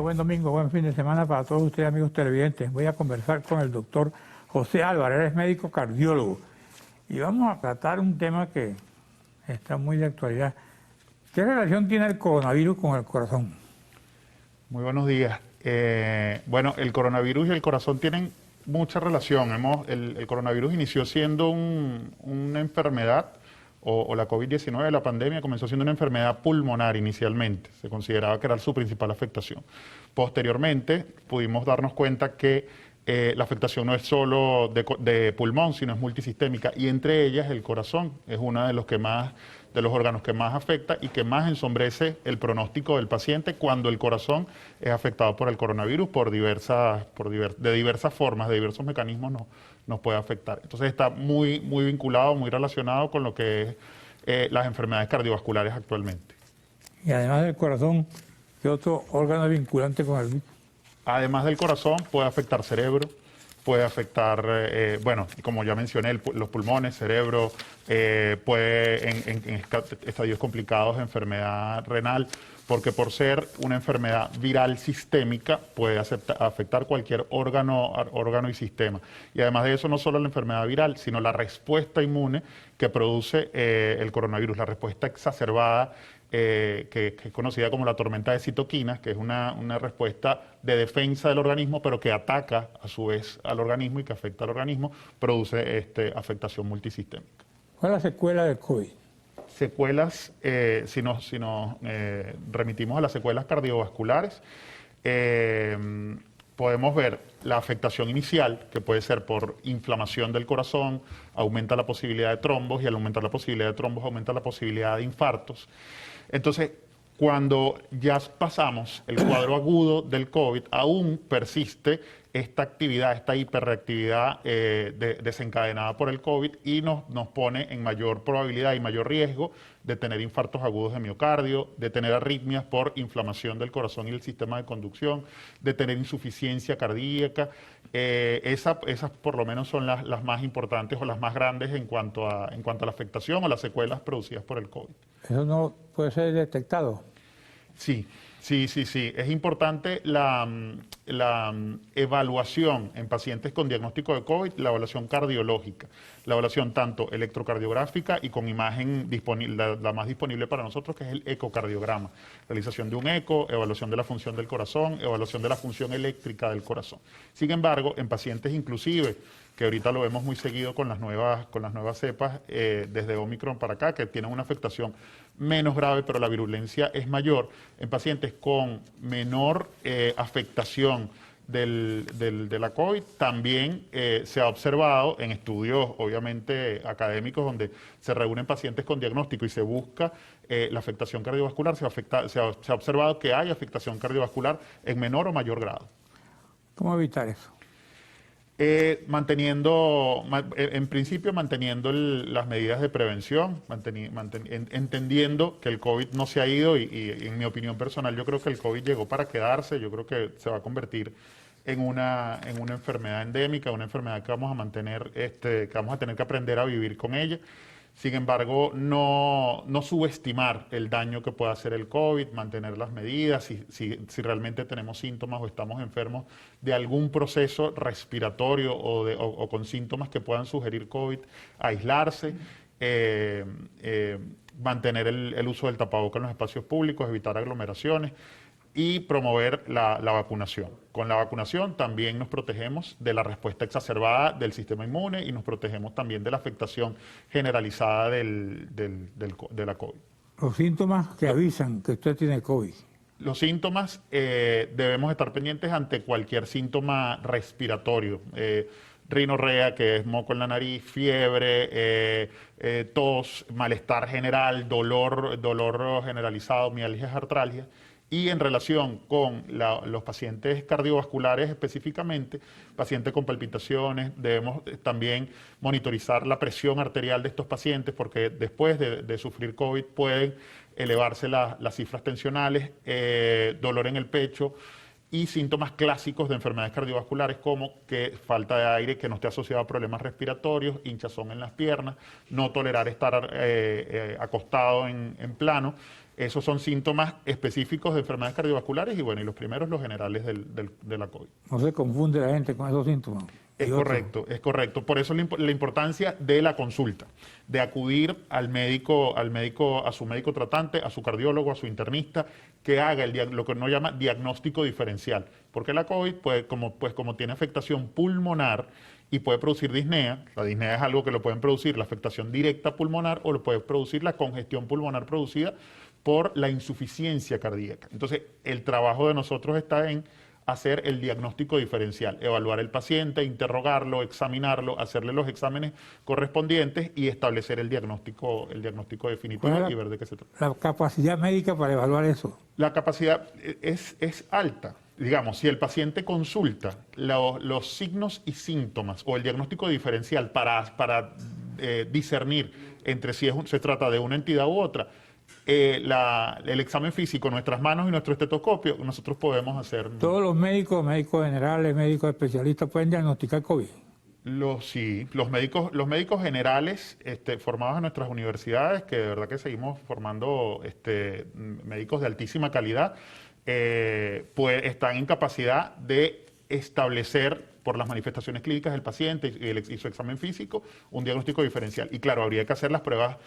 buen domingo, buen fin de semana para todos ustedes, amigos televidentes. Voy a conversar con el doctor José Álvarez, él es médico cardiólogo. Y vamos a tratar un tema que está muy de actualidad. ¿Qué relación tiene el coronavirus con el corazón? Muy buenos días. Bueno, el coronavirus y el corazón tienen mucha relación. El coronavirus inició siendo una enfermedad, o la COVID-19, la pandemia, comenzó siendo una enfermedad pulmonar inicialmente. Se consideraba que era su principal afectación. Posteriormente, pudimos darnos cuenta que la afectación no es solo de pulmón, sino es multisistémica, y entre ellas el corazón es uno de los órganos que más afecta y que más ensombrece el pronóstico del paciente cuando el corazón es afectado por el coronavirus de diversas formas, de diversos mecanismos nos puede afectar. Entonces está muy vinculado, muy relacionado con lo que es las enfermedades cardiovasculares actualmente. Y además del corazón, ¿qué otro órgano es vinculante con el virus? Además del corazón, puede afectar cerebro, puede afectar, bueno, como ya mencioné, los pulmones, cerebro, puede en estadios complicados enfermedad renal, porque por ser una enfermedad viral sistémica puede afectar cualquier órgano y sistema. Y además de eso, no solo la enfermedad viral, sino la respuesta inmune que produce el coronavirus, la respuesta exacerbada que es conocida como la tormenta de citoquinas, que es una respuesta de defensa del organismo, pero que ataca a su vez al organismo y que afecta al organismo, produce afectación multisistémica. ¿Cuál es la secuela del COVID? Secuelas, si nos remitimos a las secuelas cardiovasculares, podemos ver la afectación inicial, que puede ser por inflamación del corazón, aumenta la posibilidad de trombos, y al aumentar la posibilidad de trombos aumenta la posibilidad de infartos. Entonces, cuando ya pasamos el cuadro agudo del COVID, aún persiste esta actividad, esta hiperreactividad desencadenada por el COVID, y nos pone en mayor probabilidad y mayor riesgo de tener infartos agudos de miocardio, de tener arritmias por inflamación del corazón y el sistema de conducción, de tener insuficiencia cardíaca. Esas por lo menos son las más importantes o las más grandes en cuanto a la afectación o las secuelas producidas por el COVID. ¿Eso no puede ser detectado? Sí. Es importante la evaluación en pacientes con diagnóstico de COVID, la evaluación cardiológica, la evaluación tanto electrocardiográfica y con imagen disponible, la más disponible para nosotros, que es el ecocardiograma. Realización de un eco, evaluación de la función del corazón, evaluación de la función eléctrica del corazón. Sin embargo, en pacientes inclusive, que ahorita lo vemos muy seguido con las nuevas cepas, desde Omicron para acá, que tienen una afectación menos grave, pero la virulencia es mayor, en pacientes con menor afectación de la COVID, también se ha observado en estudios, obviamente, académicos, donde se reúnen pacientes con diagnóstico y se busca la afectación cardiovascular, se ha observado que hay afectación cardiovascular en menor o mayor grado. ¿Cómo evitar eso? En principio manteniendo las medidas de prevención, entendiendo que el COVID no se ha ido y en mi opinión personal yo creo que el COVID llegó para quedarse. Yo creo que se va a convertir en una enfermedad endémica, una enfermedad que vamos a mantener, que vamos a tener que aprender a vivir con ella. Sin embargo, no subestimar el daño que puede hacer el COVID, mantener las medidas, si realmente tenemos síntomas o estamos enfermos de algún proceso respiratorio o con síntomas que puedan sugerir COVID, aislarse, mantener el uso del tapaboca en los espacios públicos, evitar aglomeraciones y promover la vacunación. Con la vacunación también nos protegemos de la respuesta exacerbada del sistema inmune y nos protegemos también de la afectación generalizada de la COVID. Los síntomas que avisan que usted tiene COVID. Los síntomas, debemos estar pendientes ante cualquier síntoma respiratorio. Rinorrea, que es moco en la nariz, fiebre, tos, malestar general, dolor generalizado, mialgias, artralgias. Y en relación con los pacientes cardiovasculares específicamente, pacientes con palpitaciones, debemos también monitorizar la presión arterial de estos pacientes, porque después de sufrir COVID pueden elevarse las cifras tensionales, dolor en el pecho, y síntomas clásicos de enfermedades cardiovasculares como que falta de aire que no esté asociado a problemas respiratorios, hinchazón en las piernas, no tolerar estar acostado en plano. Esos son síntomas específicos de enfermedades cardiovasculares y bueno, y los primeros los generales de la COVID. No se confunde la gente con esos síntomas. Es correcto, es correcto. Por eso la importancia de la consulta, de acudir al médico, a su médico tratante, a su cardiólogo, a su internista, que haga lo que uno llama diagnóstico diferencial. Porque la COVID, como tiene afectación pulmonar y puede producir disnea, la disnea es algo que lo pueden producir la afectación directa pulmonar o lo puede producir la congestión pulmonar producida por la insuficiencia cardíaca. Entonces, el trabajo de nosotros está en hacer el diagnóstico diferencial, evaluar el paciente, interrogarlo, examinarlo, hacerle los exámenes correspondientes y establecer el diagnóstico definitivo y ver de qué se trata. La capacidad médica para evaluar eso. La capacidad es alta. Digamos, si el paciente consulta los signos y síntomas o el diagnóstico diferencial para discernir entre si se trata de una entidad u otra, el examen físico, nuestras manos y nuestro estetoscopio, nosotros podemos hacer. Todos los médicos generales, médicos especialistas pueden diagnosticar COVID. Sí, los médicos generales formados en nuestras universidades, que de verdad que seguimos formando médicos de altísima calidad, pues están en capacidad de establecer por las manifestaciones clínicas del paciente y su examen físico, un diagnóstico diferencial. Y claro, habría que hacer las pruebas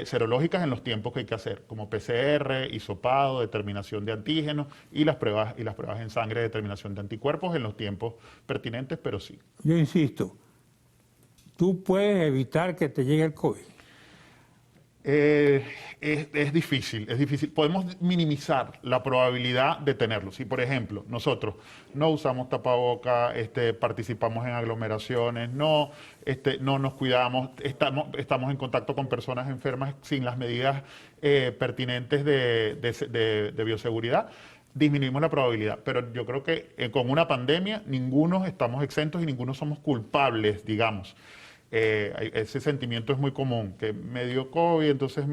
serológicas en los tiempos que hay que hacer, como PCR, hisopado, determinación de antígenos y las pruebas en sangre de determinación de anticuerpos en los tiempos pertinentes, pero sí. Yo insisto, tú puedes evitar que te llegue el COVID. Es difícil. Podemos minimizar la probabilidad de tenerlo. Si, por ejemplo, nosotros no usamos tapaboca, participamos en aglomeraciones, no nos cuidamos, estamos en contacto con personas enfermas sin las medidas pertinentes de bioseguridad, disminuimos la probabilidad. Pero yo creo que con una pandemia ninguno estamos exentos y ninguno somos culpables, digamos. Ese sentimiento es muy común, que me dio COVID, entonces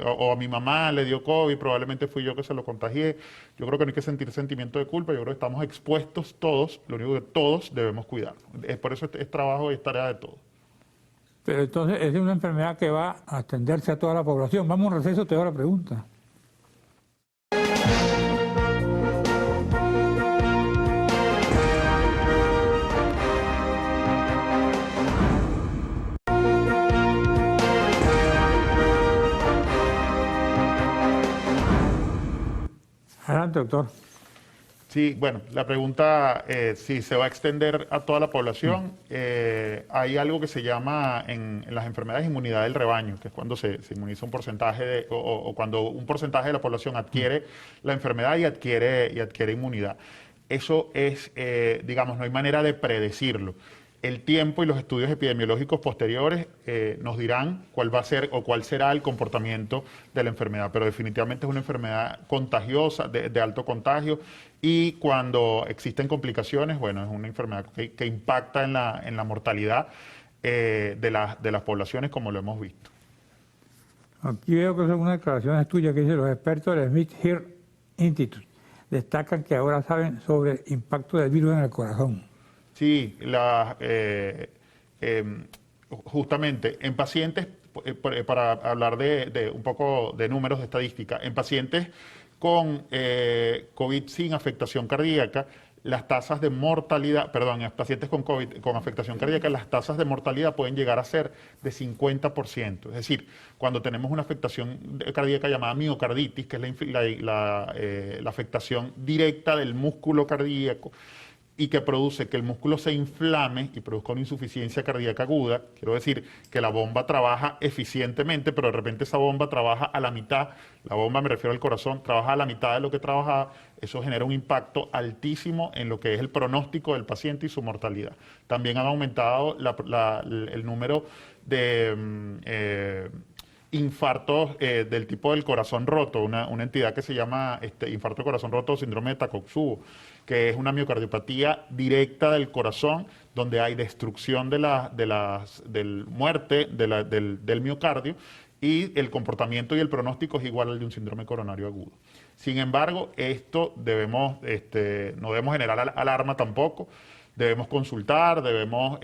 o a mi mamá le dio COVID, probablemente fui yo que se lo contagié. Yo creo que no hay que sentir sentimiento de culpa, yo creo que estamos expuestos todos, lo único que todos debemos cuidar. Por eso es trabajo y es tarea de todos. Pero entonces es una enfermedad que va a atenderse a toda la población. Vamos a un receso, te hago la pregunta. Adelante, doctor. Sí, bueno, la pregunta, si se va a extender a toda la población, hay algo que se llama en las enfermedades inmunidad del rebaño, que es cuando se inmuniza un porcentaje o cuando un porcentaje de la población adquiere la enfermedad y adquiere inmunidad. Eso es, digamos, no hay manera de predecirlo. El tiempo y los estudios epidemiológicos posteriores nos dirán cuál va a ser o cuál será el comportamiento de la enfermedad, pero definitivamente es una enfermedad contagiosa, de alto contagio, y cuando existen complicaciones, bueno, es una enfermedad que impacta en la mortalidad de las poblaciones, como lo hemos visto. Aquí veo que son unas declaraciones tuyas que dicen los expertos del Smith Heart Institute. Destacan que ahora saben sobre el impacto del virus en el corazón. Sí, justamente en pacientes, para hablar de un poco de números de estadística, en pacientes con COVID sin afectación cardíaca, las tasas de mortalidad, perdón, en pacientes con COVID con afectación cardíaca, las tasas de mortalidad pueden llegar a ser de 50%. Es decir, cuando tenemos una afectación cardíaca llamada miocarditis, que es la afectación directa del músculo cardíaco, y que produce que el músculo se inflame y produzca una insuficiencia cardíaca aguda. Quiero decir que la bomba trabaja eficientemente, pero de repente esa bomba trabaja a la mitad, la bomba me refiero al corazón, trabaja a la mitad de lo que trabajaba, eso genera un impacto altísimo en lo que es el pronóstico del paciente y su mortalidad. También han aumentado el número de infartos del tipo del corazón roto, una entidad que se llama infarto del corazón roto o síndrome de Takotsubo, que es una miocardiopatía directa del corazón, donde hay destrucción del muerte del miocardio y el comportamiento y el pronóstico es igual al de un síndrome coronario agudo. Sin embargo, esto no debemos generar alarma tampoco. Debemos consultar, debemos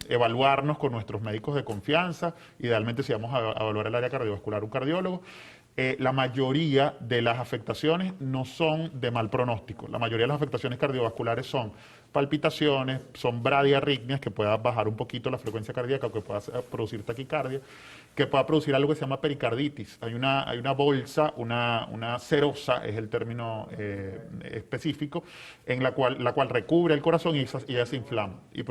evaluarnos con nuestros médicos de confianza. Idealmente, si vamos a evaluar el área cardiovascular, un cardiólogo. La mayoría de las afectaciones no son de mal pronóstico. La mayoría de las afectaciones cardiovasculares son palpitaciones, son bradiarritmias, que pueda bajar un poquito la frecuencia cardíaca, que pueda producir taquicardia, que pueda producir algo que se llama pericarditis. Hay una bolsa, una serosa, es el término específico, en la cual recubre el corazón y ella se inflama. Y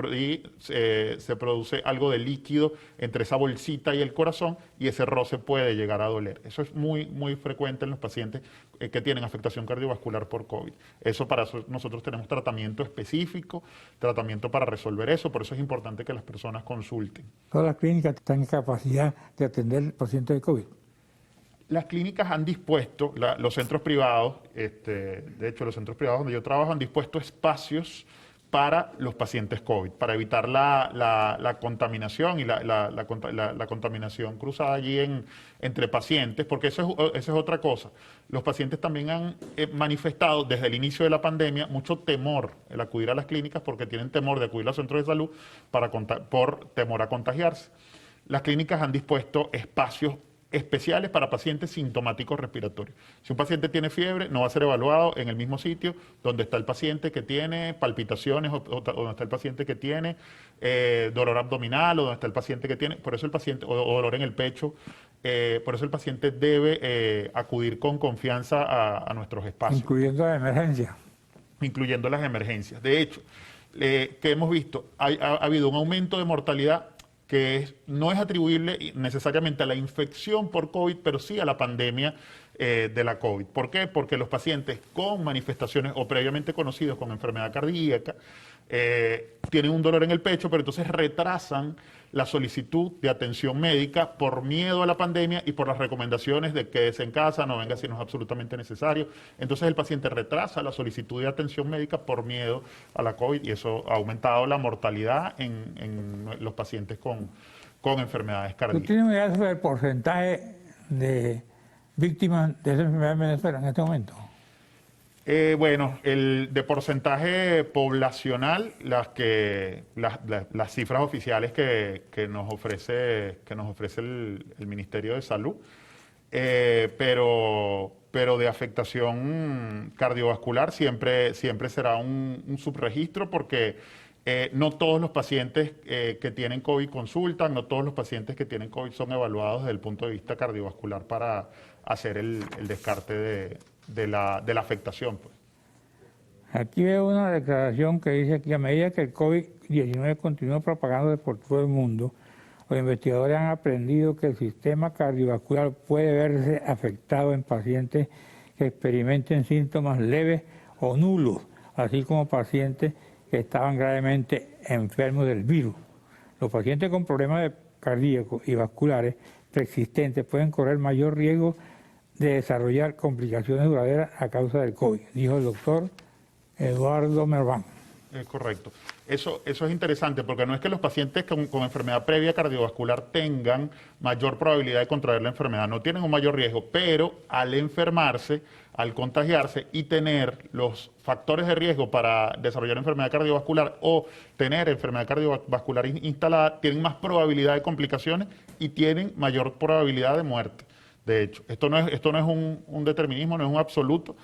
se produce algo de líquido entre esa bolsita y el corazón, y ese roce puede llegar a doler. Eso es muy frecuente en los pacientes que tienen afectación cardiovascular por COVID. Para eso nosotros tenemos tratamiento específico, tratamiento para resolver eso, por eso es importante que las personas consulten. Todas las clínicas están en capacidad de atender pacientes de COVID. Las clínicas han dispuesto, los centros privados, de hecho los centros privados donde yo trabajo han dispuesto espacios para los pacientes COVID, para evitar la contaminación y la contaminación cruzada allí entre pacientes, porque eso es otra cosa. Los pacientes también han manifestado desde el inicio de la pandemia mucho temor el acudir a las clínicas porque tienen temor de acudir a los centros de salud por temor a contagiarse. Las clínicas han dispuesto espacios especiales para pacientes sintomáticos respiratorios. Si un paciente tiene fiebre, no va a ser evaluado en el mismo sitio donde está el paciente que tiene palpitaciones o donde está el paciente que tiene dolor abdominal o donde está el paciente que tiene, por eso el paciente, o dolor en el pecho, por eso el paciente debe acudir con confianza a nuestros espacios. Incluyendo la emergencia. Incluyendo las emergencias. De hecho, que hemos visto, ha habido un aumento de mortalidad que no es atribuible necesariamente a la infección por COVID, pero sí a la pandemia de la COVID. ¿Por qué? Porque los pacientes con manifestaciones o previamente conocidos con enfermedad cardíaca tienen un dolor en el pecho, pero entonces retrasan la solicitud de atención médica por miedo a la pandemia y por las recomendaciones de quédese en casa, no venga si no es absolutamente necesario. Entonces el paciente retrasa la solicitud de atención médica por miedo a la COVID y eso ha aumentado la mortalidad en los pacientes con enfermedades cardíacas. ¿Tú tienes una idea sobre el porcentaje de víctimas de esa enfermedad en Venezuela en este momento? Bueno, de porcentaje poblacional, las cifras oficiales que nos ofrece el Ministerio de Salud, pero de afectación cardiovascular siempre será un subregistro porque no todos los pacientes que tienen COVID consultan, no todos los pacientes que tienen COVID son evaluados desde el punto de vista cardiovascular para hacer el descarte de la afectación. Pues. Aquí veo una declaración que dice que a medida que el COVID-19 continúa propagándose por todo el mundo, los investigadores han aprendido que el sistema cardiovascular puede verse afectado en pacientes que experimenten síntomas leves o nulos, así como pacientes que estaban gravemente enfermos del virus. Los pacientes con problemas cardíacos y vasculares preexistentes pueden correr mayor riesgo de desarrollar complicaciones duraderas a causa del COVID, dijo el doctor Eduardo Merván. Es correcto. Eso es interesante porque no es que los pacientes con enfermedad previa cardiovascular tengan mayor probabilidad de contraer la enfermedad, no tienen un mayor riesgo, pero al enfermarse, al contagiarse y tener los factores de riesgo para desarrollar enfermedad cardiovascular o tener enfermedad cardiovascular instalada, tienen más probabilidad de complicaciones y tienen mayor probabilidad de muerte. De hecho, esto no es un determinismo, no es un absoluto.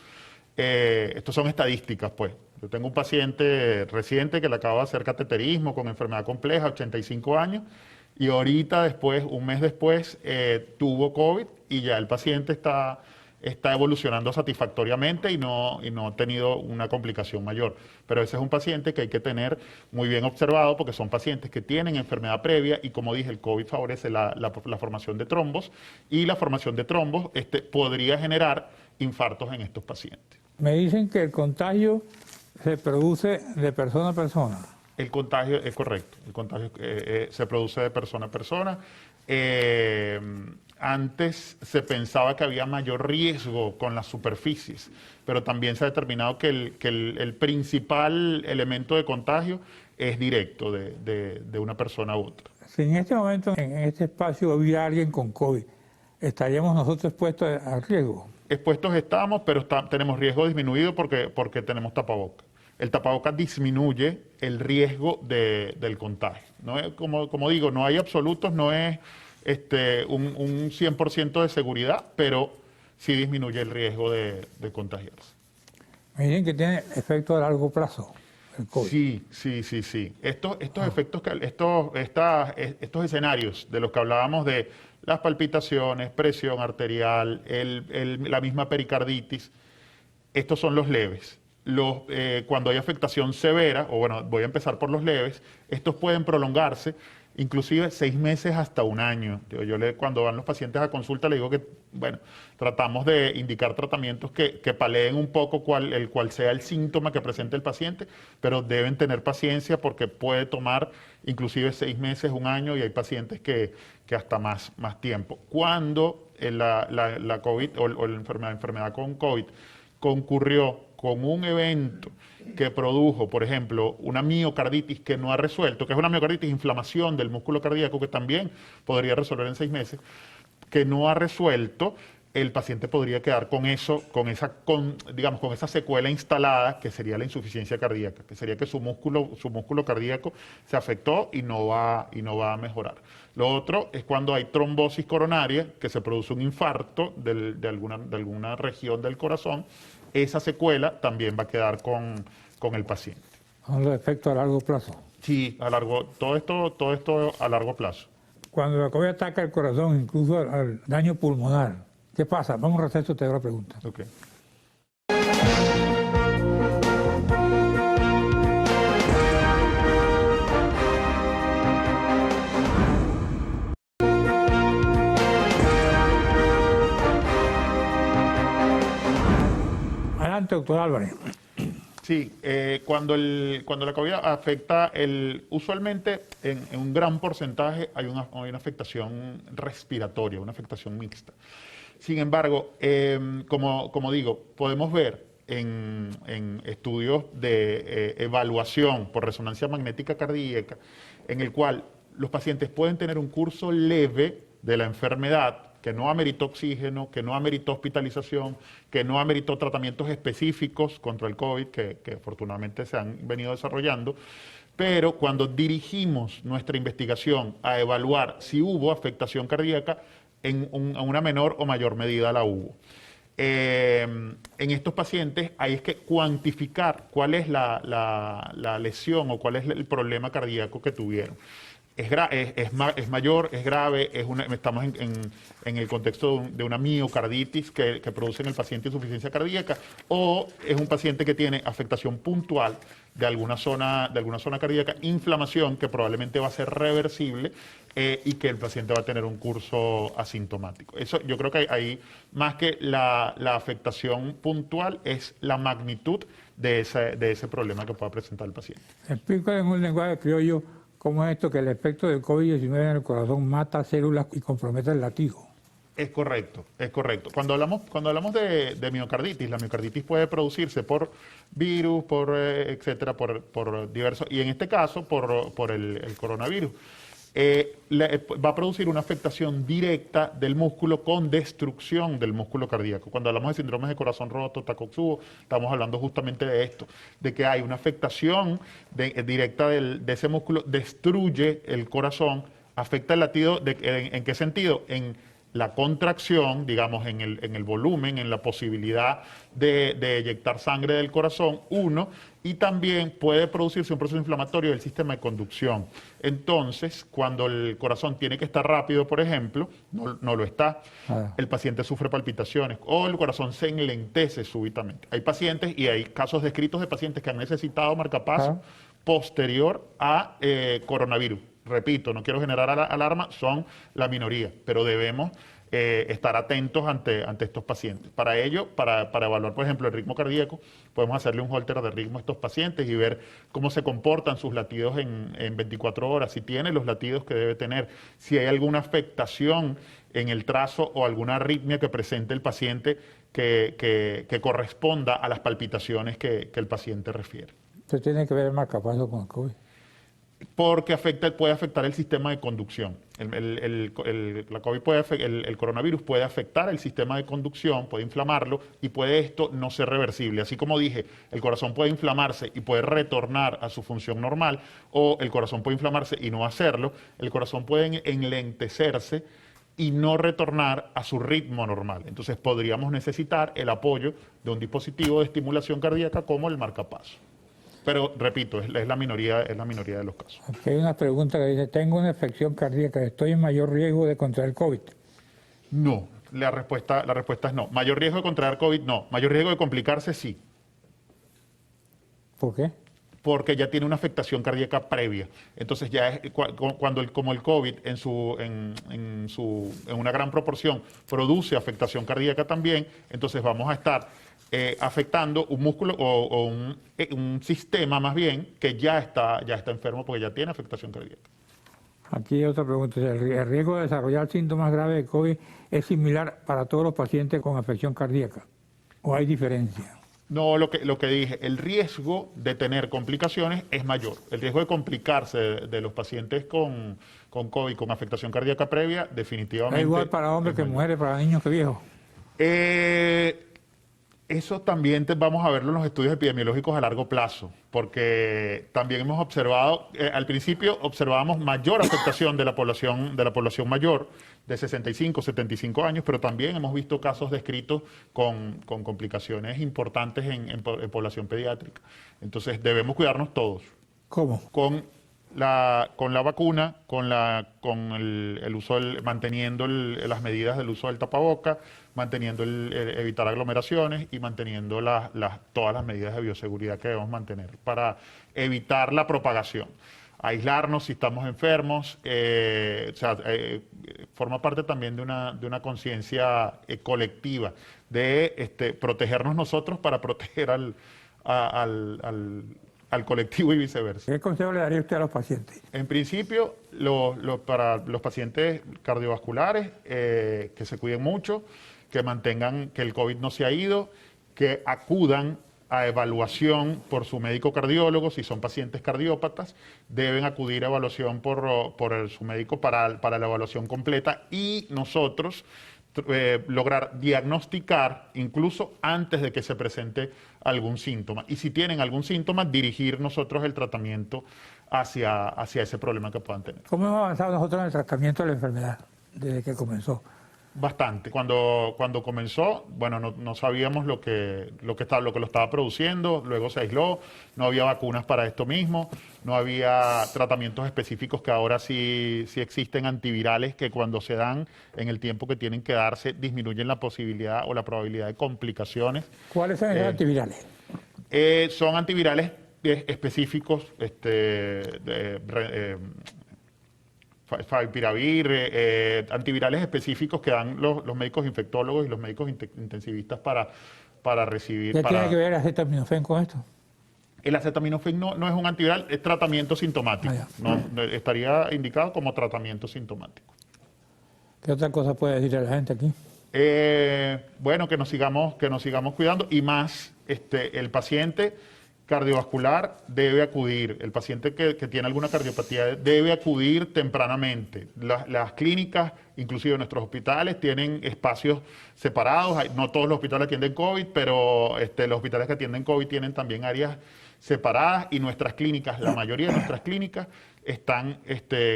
Estos son estadísticas, pues. Yo tengo un paciente reciente que le acaba de hacer cateterismo con enfermedad compleja, 85 años, y ahorita después, un mes después, tuvo COVID y ya el paciente está evolucionando satisfactoriamente y no ha tenido una complicación mayor. Pero ese es un paciente que hay que tener muy bien observado porque son pacientes que tienen enfermedad previa y como dije, el COVID favorece la formación de trombos y la formación de trombos podría generar infartos en estos pacientes. Me dicen que el contagio se produce de persona a persona. El contagio es correcto, el contagio se produce de persona a persona. Antes se pensaba que había mayor riesgo con las superficies, pero también se ha determinado que el principal elemento de contagio es directo de una persona a otra. Si en este momento, en este espacio, hubiera alguien con COVID, ¿estaríamos nosotros expuestos a riesgo? Expuestos estamos, pero tenemos riesgo disminuido porque tenemos tapabocas. El tapabocas disminuye el riesgo del contagio. ¿No? Como digo, no hay absolutos, no es un 100% de seguridad, pero sí disminuye el riesgo de contagiarse. Me dicen que tiene efecto a largo plazo el COVID. Sí. Estos efectos, estos escenarios de los que hablábamos de las palpitaciones, presión arterial, la misma pericarditis, estos son los leves. Cuando hay afectación severa, o bueno, voy a empezar por los leves, estos pueden prolongarse inclusive 6 meses hasta 1 año. Cuando van los pacientes a consulta le digo que, bueno, tratamos de indicar tratamientos que paleen un poco cuál sea el síntoma que presente el paciente, pero deben tener paciencia porque puede tomar inclusive 6 meses, 1 año, y hay pacientes que hasta más tiempo. Cuando la COVID o la enfermedad con COVID concurrió con un evento que produjo, por ejemplo, una miocarditis que no ha resuelto, que es una miocarditis, inflamación del músculo cardíaco, que también podría resolver en 6 meses, que no ha resuelto, el paciente podría quedar con esa secuela instalada, que sería la insuficiencia cardíaca, que sería que su músculo cardíaco se afectó y no va a mejorar. Lo otro es cuando hay trombosis coronaria, que se produce un infarto de alguna región del corazón. Esa secuela también va a quedar con el paciente. ¿Son los efectos a largo plazo? Sí, todo esto a largo plazo. Cuando la COVID ataca el corazón, incluso al daño pulmonar, ¿qué pasa? Vamos a receso, te hago la pregunta. Okay. Adelante, doctor Álvarez. Sí, cuando la COVID afecta, usualmente en un gran porcentaje hay una afectación respiratoria, una afectación mixta. Sin embargo, como digo, podemos ver en estudios de evaluación por resonancia magnética cardíaca, en el cual los pacientes pueden tener un curso leve de la enfermedad, que no ameritó oxígeno, que no ameritó hospitalización, que no ameritó tratamientos específicos contra el COVID, que afortunadamente se han venido desarrollando. Pero cuando dirigimos nuestra investigación a evaluar si hubo afectación cardíaca, en una menor o mayor medida la hubo. En estos pacientes hay que cuantificar cuál es la lesión o cuál es el problema cardíaco que tuvieron. Es mayor, es grave, estamos en el contexto de una miocarditis que produce en el paciente insuficiencia cardíaca, o es un paciente que tiene afectación puntual de alguna zona cardíaca, inflamación que probablemente va a ser reversible y que el paciente va a tener un curso asintomático. Eso, yo creo que ahí, más que la afectación puntual, es la magnitud de ese problema que pueda presentar el paciente. Explico en un lenguaje criollo cómo es esto que el efecto del COVID-19 en el corazón mata células y compromete el latido. Es correcto, es correcto. Cuando hablamos de miocarditis, la miocarditis puede producirse por virus, etcétera, por diversos, y en este caso por el coronavirus. Va a producir una afectación directa del músculo con destrucción del músculo cardíaco. Cuando hablamos de síndromes de corazón roto, Takotsubo, estamos hablando justamente de esto, de que hay una afectación directa de ese músculo, destruye el corazón, afecta el latido. ¿En qué sentido? En la contracción, digamos, en el volumen, en la posibilidad de eyectar sangre del corazón, y también puede producirse un proceso inflamatorio del sistema de conducción. Entonces, cuando el corazón tiene que estar rápido, por ejemplo, no lo está, el paciente sufre palpitaciones o el corazón se enlentece súbitamente. Hay pacientes y hay casos descritos de pacientes que han necesitado marcapaso posterior a coronavirus. Repito, no quiero generar alarma, son la minoría, pero debemos estar atentos ante estos pacientes. Para ello, para evaluar, por ejemplo, el ritmo cardíaco, podemos hacerle un holter de ritmo a estos pacientes y ver cómo se comportan sus latidos en 24 horas, si tiene los latidos que debe tener, si hay alguna afectación en el trazo o alguna arritmia que presente el paciente que corresponda a las palpitaciones que el paciente refiere. ¿Usted tiene que ver el marcapaso con el COVID? porque puede afectar el sistema de conducción. La COVID el coronavirus puede afectar el sistema de conducción, puede inflamarlo y puede esto no ser reversible. Así como dije, el corazón puede inflamarse y puede retornar a su función normal, o el corazón puede inflamarse y no hacerlo, el corazón puede enlentecerse y no retornar a su ritmo normal. Entonces podríamos necesitar el apoyo de un dispositivo de estimulación cardíaca como el marcapasos. Pero repito, es la minoría de los casos. Aquí hay una pregunta que dice, tengo una afección cardíaca, ¿estoy en mayor riesgo de contraer COVID? No, la respuesta es no. Mayor riesgo de contraer COVID, no. Mayor riesgo de complicarse, sí. ¿Por qué? Porque ya tiene una afectación cardíaca previa. Entonces ya es como el COVID en una gran proporción produce afectación cardíaca también, entonces vamos a estar afectando un músculo o un sistema más bien que ya está enfermo porque ya tiene afectación cardíaca. Aquí hay otra pregunta. ¿El riesgo de desarrollar síntomas graves de COVID es similar para todos los pacientes con afección cardíaca? ¿O hay diferencia? No, lo que dije, el riesgo de tener complicaciones es mayor. El riesgo de complicarse de los pacientes con COVID, con afectación cardíaca previa, definitivamente. ¿Es igual para hombres que mujeres, para niños que viejos? Eso también vamos a verlo en los estudios epidemiológicos a largo plazo, porque también hemos observado, al principio observábamos mayor afectación de la población mayor, de 65, 75 años, pero también hemos visto casos descritos con complicaciones importantes en población pediátrica. Entonces debemos cuidarnos todos. ¿Cómo? Con la vacuna, el uso manteniendo las medidas del uso del tapaboca, manteniendo evitar aglomeraciones y manteniendo todas las medidas de bioseguridad que debemos mantener para evitar la propagación. Aislarnos si estamos enfermos, forma parte también de una conciencia colectiva de protegernos nosotros para proteger al colectivo y viceversa. ¿Qué consejo le daría usted a los pacientes? En principio, para los pacientes cardiovasculares, que se cuiden mucho, que mantengan que el COVID no se ha ido, que acudan a evaluación por su médico cardiólogo. Si son pacientes cardiópatas, deben acudir a evaluación por su médico para la evaluación completa y nosotros lograr diagnosticar incluso antes de que se presente algún síntoma. Y si tienen algún síntoma, dirigir nosotros el tratamiento hacia ese problema que puedan tener. ¿Cómo hemos avanzado nosotros en el tratamiento de la enfermedad desde que comenzó? Bastante. Cuando comenzó, bueno, no sabíamos lo que lo estaba produciendo, luego se aisló, no había vacunas para esto mismo, no había tratamientos específicos que ahora sí existen, antivirales que cuando se dan en el tiempo que tienen que darse disminuyen la posibilidad o la probabilidad de complicaciones. ¿Cuáles son esos antivirales? Son antivirales específicos, favipiravir, antivirales específicos que dan los médicos infectólogos y los médicos intensivistas para recibir. ¿Qué tiene que ver el acetaminofén con esto? El acetaminofén no es un antiviral, es tratamiento sintomático. Estaría indicado como tratamiento sintomático. ¿Qué otra cosa puede decir a la gente aquí? Bueno, que nos sigamos cuidando y más el paciente cardiovascular debe acudir, el paciente que tiene alguna cardiopatía debe acudir tempranamente. Las clínicas, inclusive nuestros hospitales, tienen espacios separados. No todos los hospitales atienden COVID, pero los hospitales que atienden COVID tienen también áreas separadas y nuestras clínicas, la mayoría de nuestras clínicas están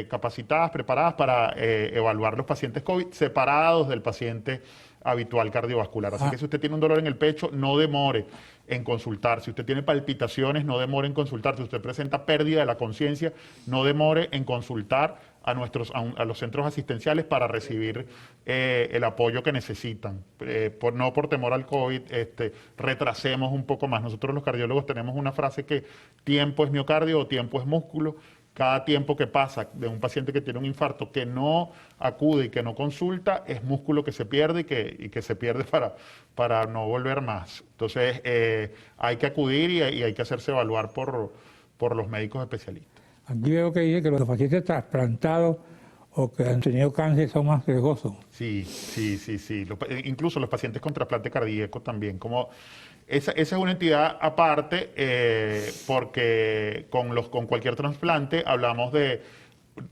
capacitadas, preparadas para evaluar los pacientes COVID separados del paciente habitual cardiovascular. Así que si usted tiene un dolor en el pecho, no demore en consultar. Si usted tiene palpitaciones, no demore en consultar. Si usted presenta pérdida de la conciencia, no demore en consultar a los centros asistenciales para recibir el apoyo que necesitan. No por temor al COVID, retrasemos un poco más. Nosotros los cardiólogos tenemos una frase que tiempo es miocardio o tiempo es músculo. Cada tiempo que pasa de un paciente que tiene un infarto que no acude y que no consulta es músculo que se pierde y que se pierde para no volver más. Entonces hay que acudir y hay que hacerse evaluar por los médicos especialistas. Aquí veo que dice que los pacientes trasplantados o que han tenido cáncer son más riesgosos. Sí. Incluso los pacientes con trasplante cardíaco también. Como Esa es una entidad aparte porque con cualquier trasplante hablamos de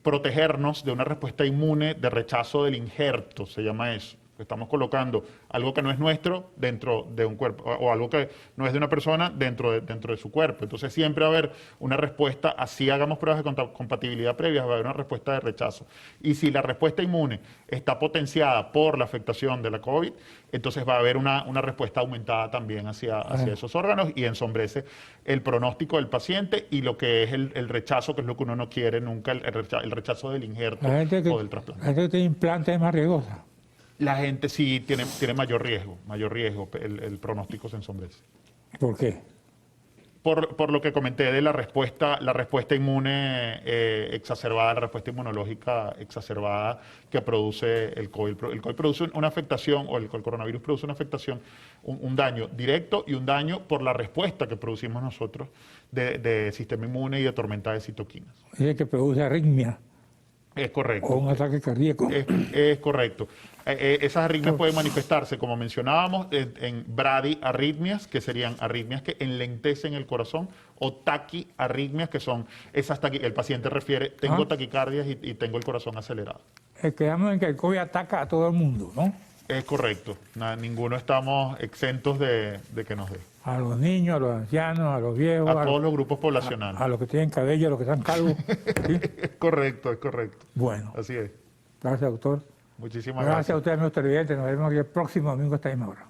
protegernos de una respuesta inmune de rechazo del injerto, se llama eso. Estamos colocando algo que no es nuestro dentro de un cuerpo, o algo que no es de una persona dentro de su cuerpo. Entonces siempre va a haber una respuesta, así hagamos pruebas de compatibilidad previas, va a haber una respuesta de rechazo. Y si la respuesta inmune está potenciada por la afectación de la COVID, entonces va a haber una respuesta aumentada también hacia esos órganos y ensombrece el pronóstico del paciente y lo que es el rechazo, que es lo que uno no quiere nunca, el rechazo del injerto o del trasplante. La gente que tiene implante es más riesgosa. La gente sí tiene mayor riesgo, el pronóstico se ensombrece. ¿Por qué? Por lo que comenté de la respuesta inmune exacerbada, la respuesta inmunológica exacerbada que produce el COVID. El COVID produce una afectación, o el coronavirus produce una afectación, un daño directo y un daño por la respuesta que producimos nosotros de sistema inmune y de tormenta de citoquinas. Es que produce arritmia. Es correcto. O un ataque cardíaco. Es correcto. Esas arritmias pueden manifestarse, como mencionábamos, en bradiarritmias, que serían arritmias que enlentecen el corazón, o taquiarritmias, que son esas el paciente refiere, tengo taquicardias y tengo el corazón acelerado. Quedamos en que el COVID ataca a todo el mundo, ¿no? Es correcto. Ninguno estamos exentos de que nos dé. A los niños, a los ancianos, a los viejos. A todos los grupos poblacionales. A los que tienen cabello, a los que están calvos. ¿Sí? Es correcto. Bueno. Así es. Gracias, doctor. Muchísimas Gracias a gracias. usted, amigos televidentes. Nos vemos aquí el próximo domingo a esta misma hora.